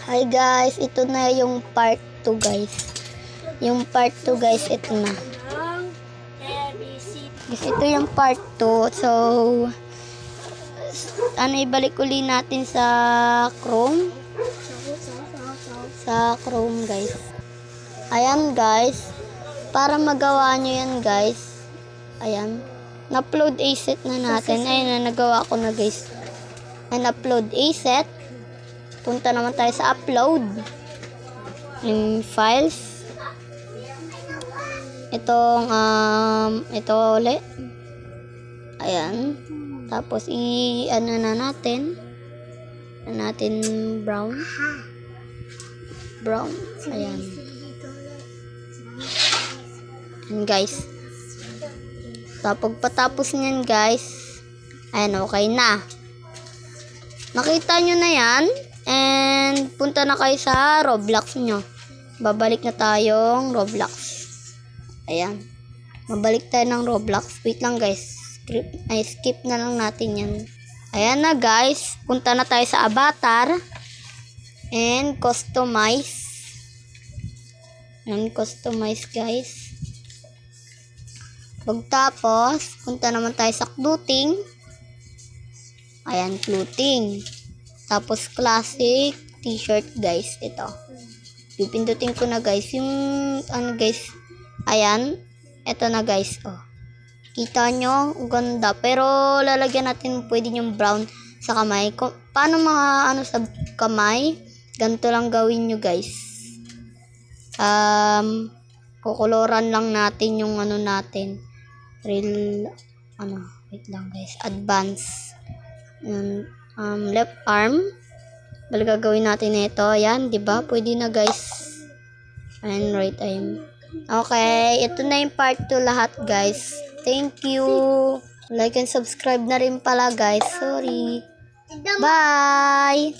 Hi guys, ito na yung part 2 guys. Yung part 2 guys, ito na. Guys, ito yung part 2. So, ibalik uli natin sa Chrome. Sa Chrome guys. Ayan guys. Para magawa nyo yan guys. Ayan. Na-upload asset na natin. Ayun na, nagawa ko na guys. Na-upload asset. Punta naman tayo sa upload. Yung files. Ito ulit. Ayan. Tapos ano na natin. Brown. Brown. Ayan. Ayan guys. Tapos patapos niyan guys. Ayan, okay na. Nakita nyo na yan. And punta na kayo sa Roblox nyo. Babalik na tayong Roblox. Ayan. Mabalik tayo ng Roblox. Wait lang guys. Skip na lang natin yan. Ayan na guys. Punta na tayo sa avatar. And customize. Ayan, customize guys. Pagtapos, punta naman tayo sa clothing. Ayan, clothing. Tapos classic t-shirt guys, ito. Pipindutin ko na guys yung guys. Ayan, ito na guys. Oh. Kita nyo, ganda. Pero lalagyan natin pwede yung brown sa kamay. Paano mga sa kamay? Ganito lang gawin nyo guys. Kukoloran lang natin yung natin. Wait lang guys. Advance. Left arm. Bali gagawin natin ito. Ayan, 'di ba? Pwede na, guys. And right arm. Okay, ito na yung part 2 lahat, guys. Thank you. Like and subscribe na rin pala, guys. Sorry. Bye.